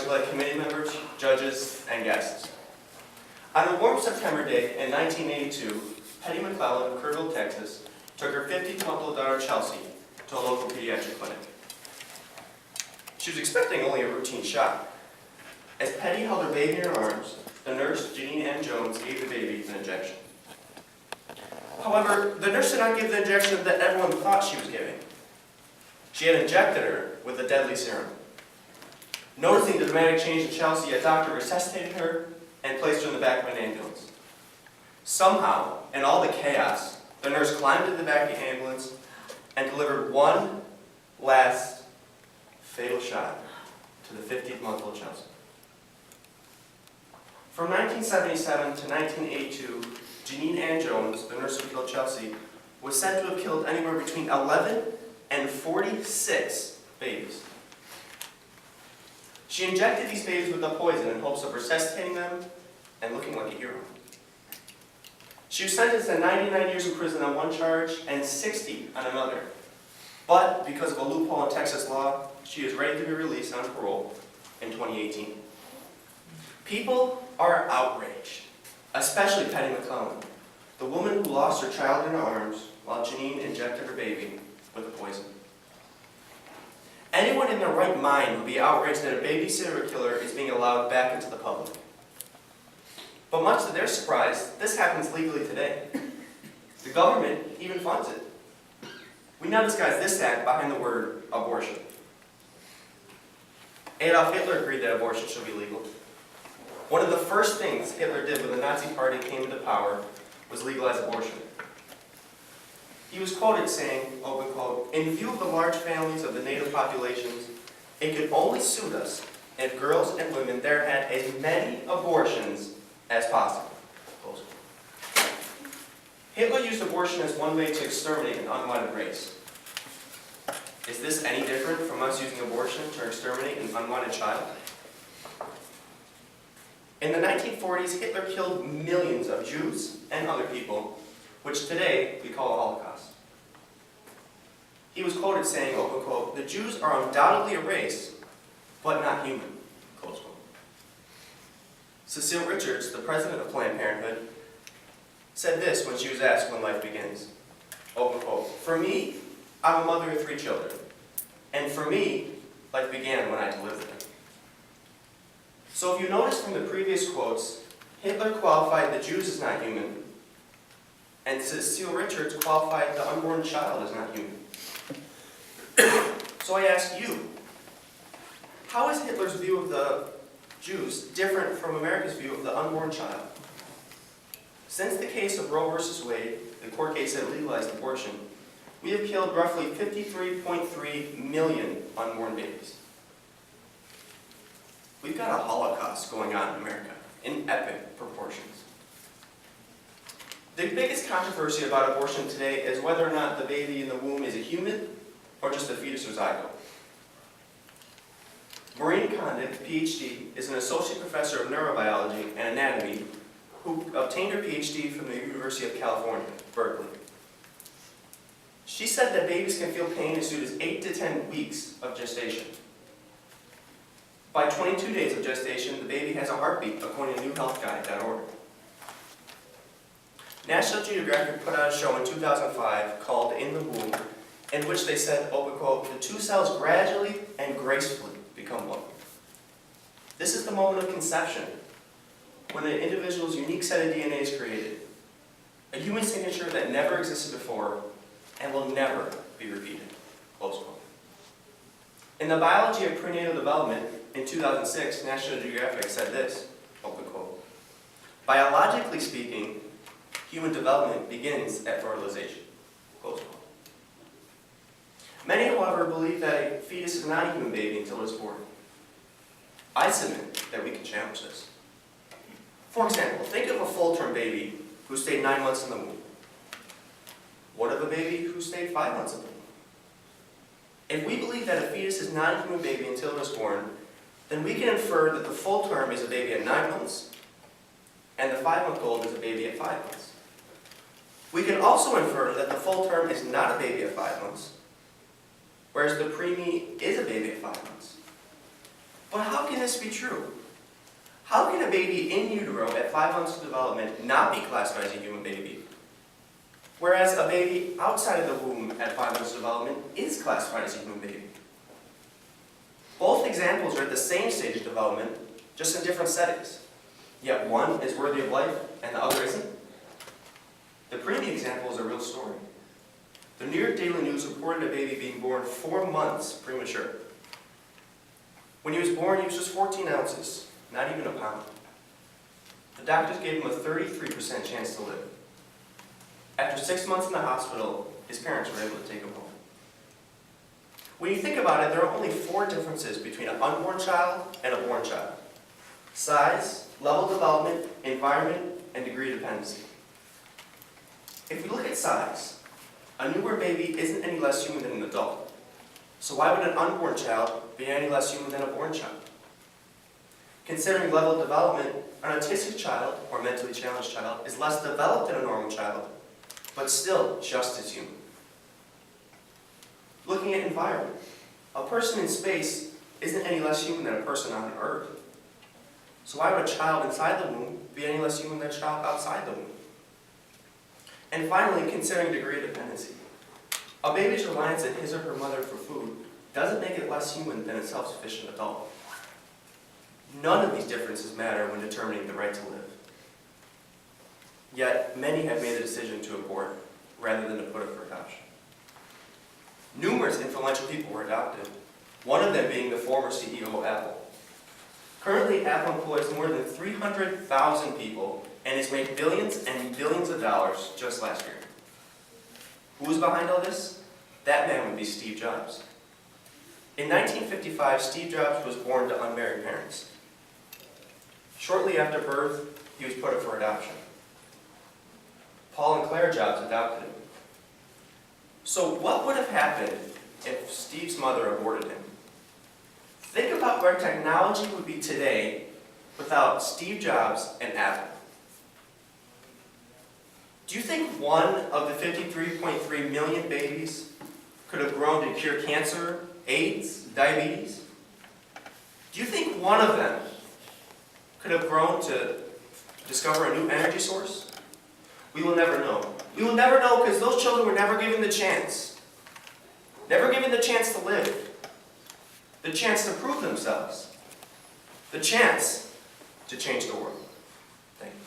select committee members, judges, and guests. On a warm September day in 1982, Hetty McClellan of Kerrville, Texas, took her 50-month-old daughter Chelsea to a local pediatric clinic. She was expecting only a routine shot. As Hetty held her baby in her arms, the nurse, Janine M. Jones, gave the baby an injection. However, the nurse did not give the injection that everyone thought she was giving. She had injected her with a deadly serum. Noticing the dramatic change in Chelsea, a doctor resuscitated her and placed her in the back of an ambulance. Somehow, in all the chaos, the nurse climbed into the back of the ambulance and delivered one last fatal shot to the 50-month-old Chelsea. From 1977 to 1982, Janine Ann Jones, the nurse who killed Chelsea, was said to have killed anywhere between 11 and 46 babies. She injected these babies with the poison in hopes of resuscitating them and looking like a hero. She was sentenced to 99 years in prison on one charge and 60 on another. But because of a loophole in Texas law, she is ready to be released on parole in 2018. People are outraged, especially Hetty McClellan, the woman who lost her child in her arms while Janine injected her baby with the poison. Anyone in their right mind would be outraged that a baby serial killer is being allowed back into the public. But much to their surprise, this happens legally today. The government even funds it. We now disguise this act behind the word abortion. Adolf Hitler agreed that abortion should be legal. One of the first things Hitler did when the Nazi Party came into power was legalize abortion. He was quoted saying, open quote, "In view of the large families of the native populations, it could only suit us if girls and women there had as many abortions as possible." Close quote. Hitler used abortion as one way to exterminate an unwanted race. Is this any different from us using abortion to exterminate an unwanted child? In the 1940s, Hitler killed millions of Jews and other people, which today we call a Holocaust. He was quoted saying, open quote, "The Jews are undoubtedly a race, but not human," close quote. Cecile Richards, the president of Planned Parenthood, said this when she was asked when life begins, open quote, "For me, I'm a mother of 3 children, and for me, life began when I delivered them." So if you notice from the previous quotes, Hitler qualified the Jews as not human, and Cecile Richards qualified the unborn child as not human. So I ask you, how is Hitler's view of the Jews different from America's view of the unborn child? Since the case of Roe versus Wade, the court case that legalized abortion, we have killed roughly 53.3 million unborn babies. We've got a Holocaust going on in America, in epic proportions. The biggest controversy about abortion today is whether or not the baby in the womb is a human or just a fetus or zygote. Maureen Condit, PhD, is an associate professor of neurobiology and anatomy who obtained her PhD from the University of California, Berkeley. She said that babies can feel pain as soon as 8 to 10 weeks of gestation. By 22 days of gestation, the baby has a heartbeat, according to newhealthguide.org. National Geographic put out a show in 2005 called In the Womb, in which they said, open quote, "The 2 cells gradually and gracefully become one." This is the moment of conception, when an individual's unique set of DNA is created, a human signature that never existed before and will never be repeated, close quote. In the Biology of Prenatal Development, in 2006, National Geographic said this, open quote, "Biologically speaking, human development begins at fertilization," close quote. Many, however, believe that a fetus is not a human baby until it's born. I submit that we can challenge this. For example, think of a full-term baby who stayed 9 months in the womb. What of a baby who stayed 5 months in the womb? If we believe that a fetus is not a human baby until it is born, then we can infer that the full term is a baby at 9 months, and the 5-month-old is a baby at 5 months. We can also infer that the full term is not a baby at 5 months, whereas the preemie is a baby at 5 months. But how can this be true? How can a baby in utero at 5 months of development not be classified as a human baby, whereas a baby outside of the womb at 5 months of development is classified as a human baby? Both examples are at the same stage of development, just in different settings. Yet one is worthy of life and the other isn't. The preemie example is a real story. The New York Daily News reported a baby being born 4 months premature. When he was born, he was just 14 ounces, not even a pound. The doctors gave him a 33% chance to live. After 6 months in the hospital, his parents were able to take him home. When you think about it, there are only 4 differences between an unborn child and a born child: size, level of development, environment, and degree of dependency. If we look at size, a newborn baby isn't any less human than an adult. So why would an unborn child be any less human than a born child? Considering level of development, an autistic child or mentally challenged child is less developed than a normal child, but still just as human. Looking at environment, a person in space isn't any less human than a person on Earth. So why would a child inside the womb be any less human than a child outside the womb? And finally, considering degree of dependency. A baby's reliance on his or her mother for food doesn't make it less human than a self-sufficient adult. None of these differences matter when determining the right to live. Yet, many have made the decision to abort rather than to put up for adoption. Numerous influential people were adopted, one of them being the former CEO of Apple. Currently, Apple employs more than 300,000 people and has made billions and billions of dollars just last year. Who was behind all this? That man would be Steve Jobs. In 1955, Steve Jobs was born to unmarried parents. Shortly after birth, he was put up for adoption. Paul and Claire Jobs adopted him. So what would have happened if Steve's mother aborted him? Think about where technology would be today without Steve Jobs and Apple. Do you think one of the 53.3 million babies could have grown to cure cancer, AIDS, diabetes? Do you think one of them could have grown to discover a new energy source? We will never know. We will never know because those children were never given the chance. Never given the chance to live. The chance to prove themselves. The chance to change the world. Thank you.